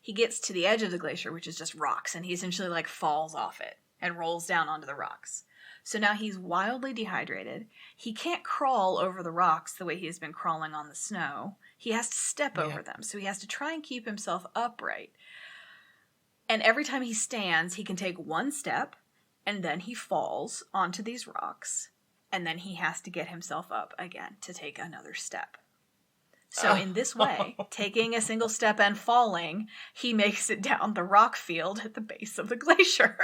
He gets to the edge of the glacier, which is just rocks, and he essentially like falls off it and rolls down onto the rocks. So now he's wildly dehydrated. He can't crawl over the rocks the way he has been crawling on the snow. He has to step over them. So he has to try and keep himself upright. And every time he stands, he can take one step, and then he falls onto these rocks, and then he has to get himself up again to take another step. So in this way, taking a single step and falling, he makes it down the rock field at the base of the glacier.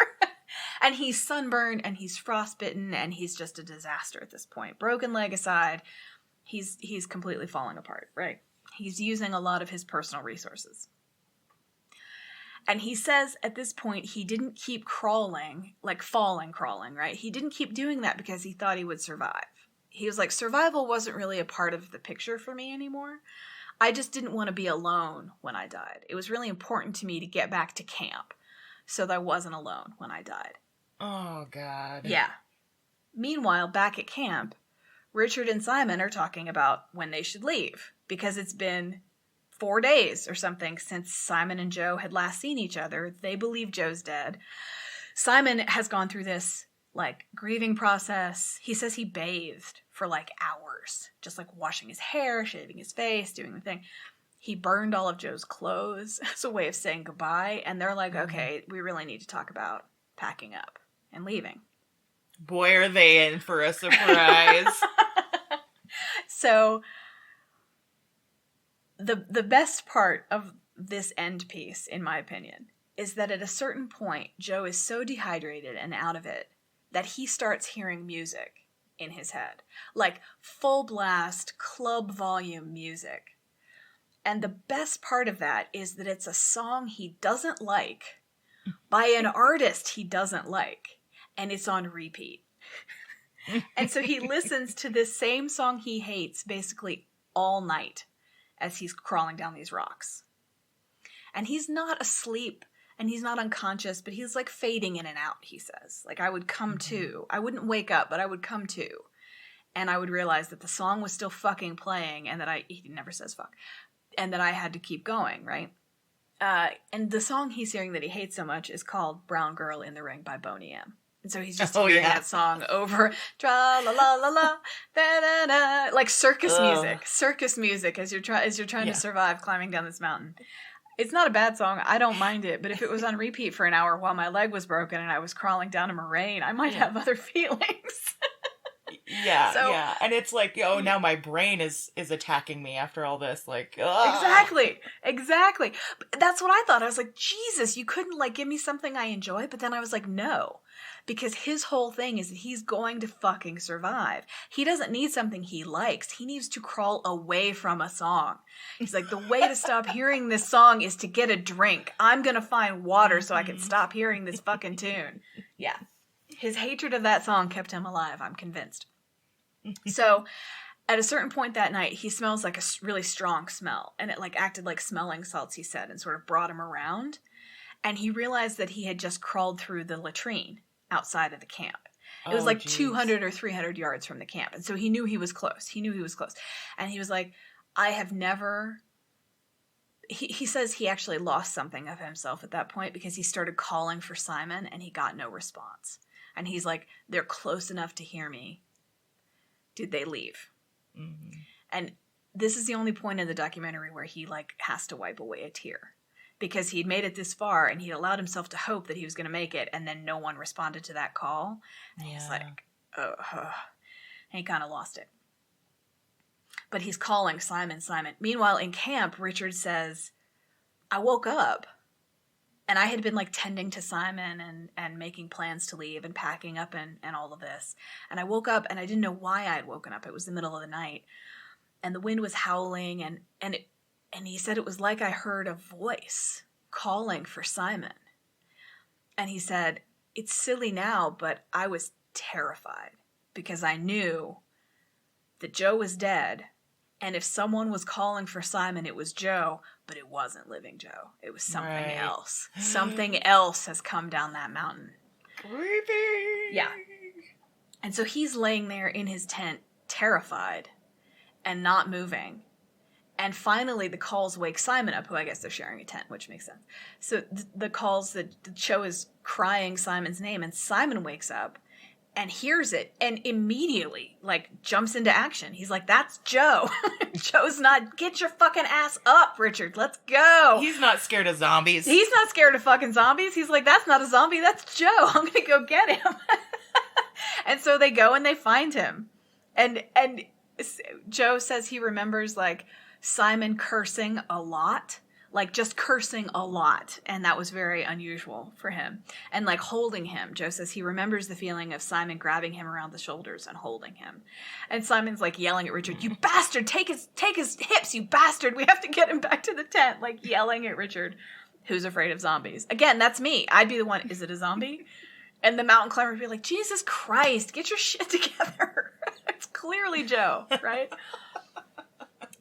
And he's sunburned, and he's frostbitten, and he's just a disaster at this point. Broken leg aside, he's completely falling apart, right? He's using a lot of his personal resources. And he says at this point he didn't keep crawling, like crawling, right? He didn't keep doing that because he thought he would survive. He was like, survival wasn't really a part of the picture for me anymore. I just didn't want to be alone when I died. It was really important to me to get back to camp so that I wasn't alone when I died. Oh, God. Yeah. Meanwhile, back at camp, Richard and Simon are talking about when they should leave because it's been 4 days or something since Simon and Joe had last seen each other. They believe Joe's dead. Simon has gone through this like grieving process. He says he bathed for like hours, just like washing his hair, shaving his face, doing the thing. He burned all of Joe's clothes as a way of saying goodbye. And they're like, okay, we really need to talk about packing up and leaving. Boy, are they in for a surprise. So the best part of this end piece, in my opinion, is that at a certain point, Joe is so dehydrated and out of it that he starts hearing music in his head. Like full blast, club volume music. And the best part of that is that it's a song he doesn't like by an artist he doesn't like. And it's on repeat. And so he listens to this same song he hates basically all night as he's crawling down these rocks. And he's not asleep and he's not unconscious, but he's like fading in and out, he says. Like I would come to. I wouldn't wake up, but I would come to. And I would realize that the song was still fucking playing and that he never says fuck. And that I had to keep going, right? And the song he's hearing that he hates so much is called Brown Girl in the Ring by Boney M. And so he's just hearing that song over, tra la la la la, da da da, like circus music as you're trying to survive climbing down this mountain. It's not a bad song. I don't mind it, but if it was on repeat for an hour while my leg was broken and I was crawling down a moraine, I might have other feelings. Yeah. And it's like, now my brain is attacking me after all this. Like, Exactly. But that's what I thought. I was like, Jesus, you couldn't like give me something I enjoy. But then I was like, no, because his whole thing is that he's going to fucking survive. He doesn't need something he likes. He needs to crawl away from a song. He's like, the way to stop hearing this song is to get a drink. I'm going to find water so I can stop hearing this fucking tune. Yeah. His hatred of that song kept him alive, I'm convinced. So, at a certain point that night, he smells like a really strong smell. And it like acted like smelling salts, he said, and sort of brought him around. And he realized that he had just crawled through the latrine outside of the camp. It was 200 or 300 yards from the camp. And so he knew he was close. And he was like, I have never he says he actually lost something of himself at that point because he started calling for Simon and he got no response. And he's like, they're close enough to hear me. Did they leave? Mm-hmm. And this is the only point in the documentary where he like has to wipe away a tear because he'd made it this far and he'd allowed himself to hope that he was going to make it. And then no one responded to that call. And he's like, and he kind of lost it. But he's calling Simon, Simon. Meanwhile, in camp, Richard says, I woke up and I had been like tending to Simon and making plans to leave and packing up and all of this. And I woke up and I didn't know why I had woken up. It was the middle of the night and the wind was howling and he said it was like I heard a voice calling for Simon. And he said, it's silly now, but I was terrified because I knew that Joe was dead. And if someone was calling for Simon, it was Joe, but it wasn't living Joe. It was something else. Something else has come down that mountain. Creepy. Yeah. And so he's laying there in his tent, terrified and not moving. And finally the calls wake Simon up, who I guess they're sharing a tent, which makes sense. So the calls, the show is crying Simon's name, and Simon wakes up and hears it and immediately like jumps into action. He's like, that's Joe. Joe's not, get your fucking ass up, Richard. Let's go. He's not scared of zombies. He's not scared of fucking zombies. He's like, that's not a zombie. That's Joe. I'm going to go get him. And so they go and they find him. And Joe says he remembers like Simon cursing a lot. Like just cursing a lot. And that was very unusual for him. And like holding him. Joe says he remembers the feeling of Simon grabbing him around the shoulders and holding him. And Simon's like yelling at Richard, you bastard, take his hips, you bastard. We have to get him back to the tent. Like yelling at Richard, who's afraid of zombies. Again, that's me. I'd be the one, is it a zombie? And the mountain climber would be like, Jesus Christ, get your shit together. It's clearly Joe, right?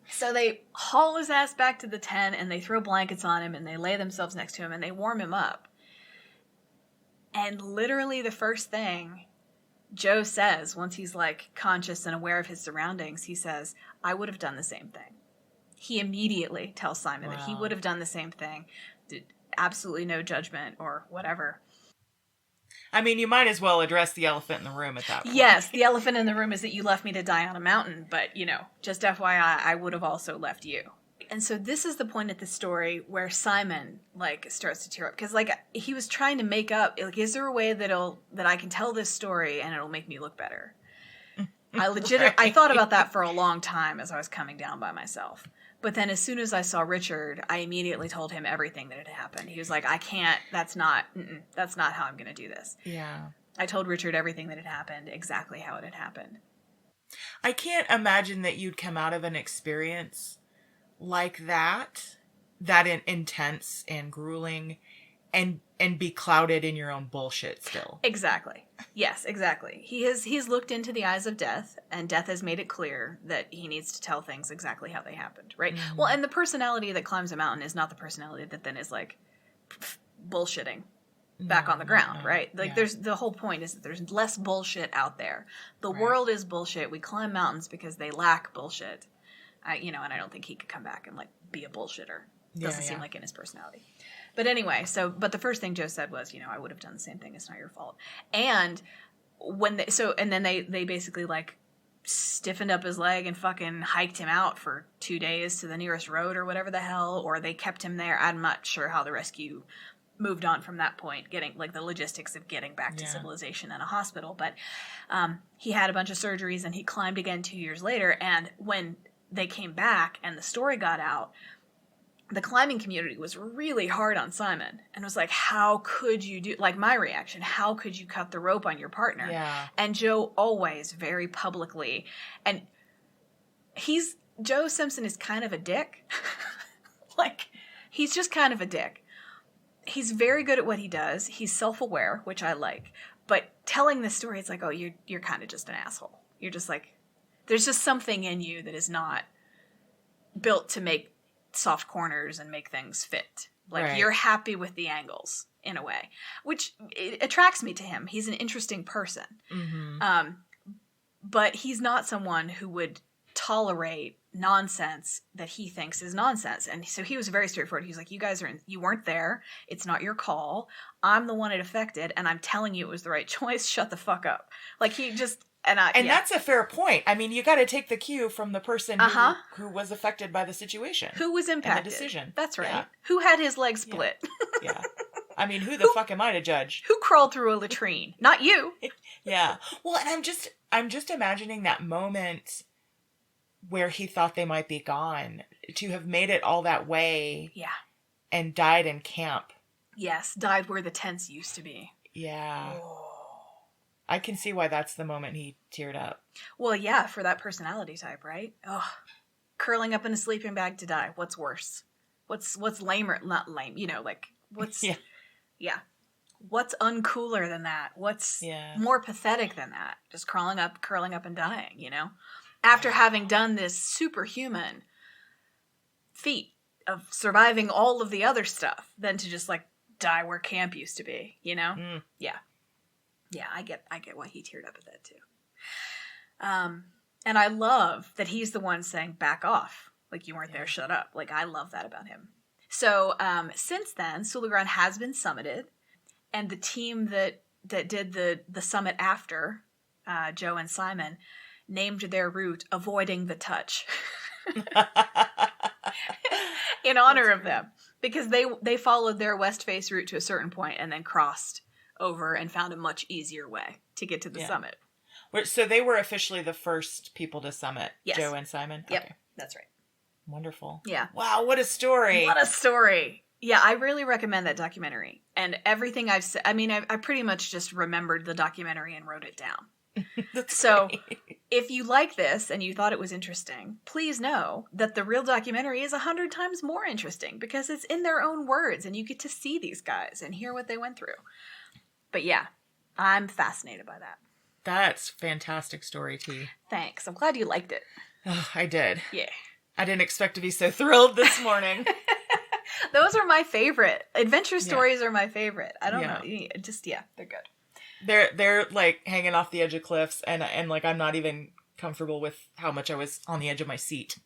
So they haul his ass back to the tent and they throw blankets on him and they lay themselves next to him and they warm him up. And literally the first thing Joe says once he's like conscious and aware of his surroundings, he says, I would have done the same thing. He immediately tells Simon that he would have done the same thing. Absolutely no judgment or whatever. I mean, you might as well address the elephant in the room at that point. Yes, the elephant in the room is that you left me to die on a mountain, but, you know, just FYI, I would have also left you. And so this is the point of the story where Simon, like, starts to tear up. Because, like, he was trying to make up, like, is there a way that I can tell this story and it'll make me look better? I thought about that for a long time as I was coming down by myself. But then as soon as I saw Richard, I immediately told him everything that had happened. He was like, I can't, that's not how I'm going to do this. Yeah. I told Richard everything that had happened, exactly how it had happened. I can't imagine that you'd come out of an experience like that intense and grueling, and be clouded in your own bullshit still. Exactly. Yes, exactly. He's looked into the eyes of death, and death has made it clear that he needs to tell things exactly how they happened, right? Mm-hmm. Well, and the personality that climbs a mountain is not the personality that then is like bullshitting back on the ground, right? Like there's the whole point is that there's less bullshit out there. The world is bullshit. We climb mountains because they lack bullshit. And I don't think he could come back and like be a bullshitter. Doesn't seem like in his personality. But anyway, but the first thing Joe said was, I would have done the same thing. It's not your fault. And then they basically like stiffened up his leg and fucking hiked him out for 2 days to the nearest road or whatever the hell, or they kept him there. I'm not sure how the rescue moved on from that point, getting like the logistics of getting back to civilization and a hospital. But he had a bunch of surgeries and he climbed again 2 years later. And when they came back and the story got out, the climbing community was really hard on Simon and was like, how could you do, like my reaction, how could you cut the rope on your partner? Yeah. And Joe always very publicly, and Joe Simpson is kind of a dick. Like, he's just kind of a dick. He's very good at what he does. He's self-aware, which I like. But telling this story, it's like, oh, you're kind of just an asshole. You're just like, there's just something in you that is not built to make soft corners and make things fit. Like you're happy with the angles in a way, which it attracts me to him. He's an interesting person. Mm-hmm. But he's not someone who would tolerate nonsense that he thinks is nonsense. And so he was very straightforward. He's like, you guys you weren't there. It's not your call. I'm the one it affected, and I'm telling you it was the right choice. Shut the fuck up. Like, he just, and that's a fair point. I mean, you got to take the cue from the person who was affected by the situation. Who was impacted. And the decision. That's right. Yeah. Who had his leg split. Yeah. I mean, who the fuck am I to judge? Who crawled through a latrine? Not you. Yeah. Well, and I'm just imagining that moment where he thought they might be gone, to have made it all that way. Yeah. And died in camp. Yes, died where the tents used to be. Yeah. Oh. I can see why that's the moment he teared up. Well, yeah, for that personality type, right? Oh, curling up in a sleeping bag to die. What's worse? What's lamer? Not lame. You know, like, what's... Yeah. What's uncooler than that? What's more pathetic than that? Just curling up and dying, you know? After having done this superhuman feat of surviving all of the other stuff, than to just, like, die where camp used to be, you know? Mm. Yeah. Yeah, I get why he teared up at that, too. And I love that he's the one saying, back off. Like, you weren't there, shut up. Like, I love that about him. So, since then, Siula Grande has been summited, and the team that did the summit after, Joe and Simon, named their route Avoiding the Touch. In honor of them. Because they followed their west face route to a certain point and then crossed over and found a much easier way to get to the summit. So they were officially the first people to summit, yes. Joe and Simon? Yep, okay. That's right. Wonderful. Yeah. Wow, what a story. What a story. Yeah, I really recommend that documentary. And everything I've said, I mean, I pretty much just remembered the documentary and wrote it down. So if you like this and you thought it was interesting, please know that the real documentary is 100 times more interesting, because it's in their own words and you get to see these guys and hear what they went through. But yeah, I'm fascinated by that. That's fantastic story, T. Thanks. I'm glad you liked it. Oh, I did. Yeah. I didn't expect to be so thrilled this morning. Those are my favorite. Adventure stories are my favorite. I don't know. Just, they're good. They're like hanging off the edge of cliffs, and like I'm not even comfortable with how much I was on the edge of my seat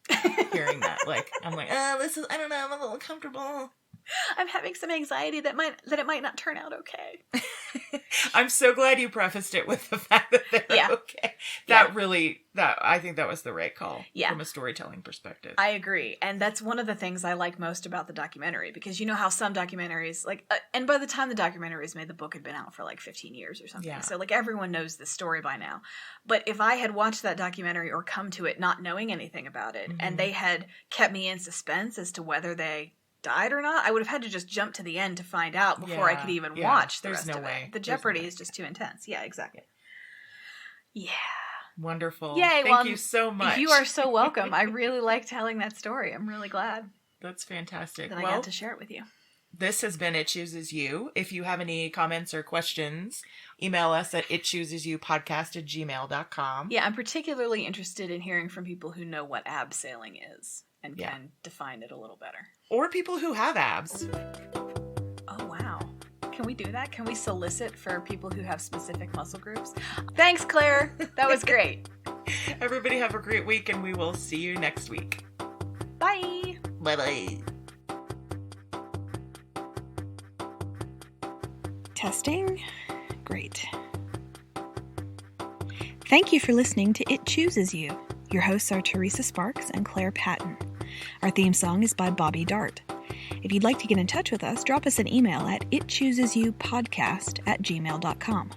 hearing that. Like, I'm like, I don't know, I'm a little uncomfortable. I'm having some anxiety that it might not turn out okay. I'm so glad you prefaced it with the fact that they're okay. I think that was the right call from a storytelling perspective. I agree. And that's one of the things I like most about the documentary, because you know how some documentaries, like, and by the time the documentary was made, the book had been out for like 15 years or something. Yeah. So like everyone knows the story by now. But if I had watched that documentary or come to it not knowing anything about it, and they had kept me in suspense as to whether they died or not, I would have had to just jump to the end to find out before I could even watch the rest of it. The jeopardy is just too intense. Yeah, exactly. Yeah. Wonderful. Yay. Thank you so much. You are so welcome. I really like telling that story. I'm really glad. That's fantastic. That I got to share it with you. This has been It Chooses You. If you have any comments or questions, email us at itchoosesyoupodcast@gmail.com. Yeah, I'm particularly interested in hearing from people who know what abseiling is and can define it a little better. Or people who have abs. Oh, wow. Can we do that? Can we solicit for people who have specific muscle groups? Thanks, Claire. That was great. Everybody have a great week, and we will see you next week. Bye. Bye-bye. Testing. Great. Thank you for listening to It Chooses You. Your hosts are Teresa Sparks and Claire Patton. Our theme song is by Bobby Dart. If you'd like to get in touch with us, drop us an email at itchoosesyouPodcast@gmail.com.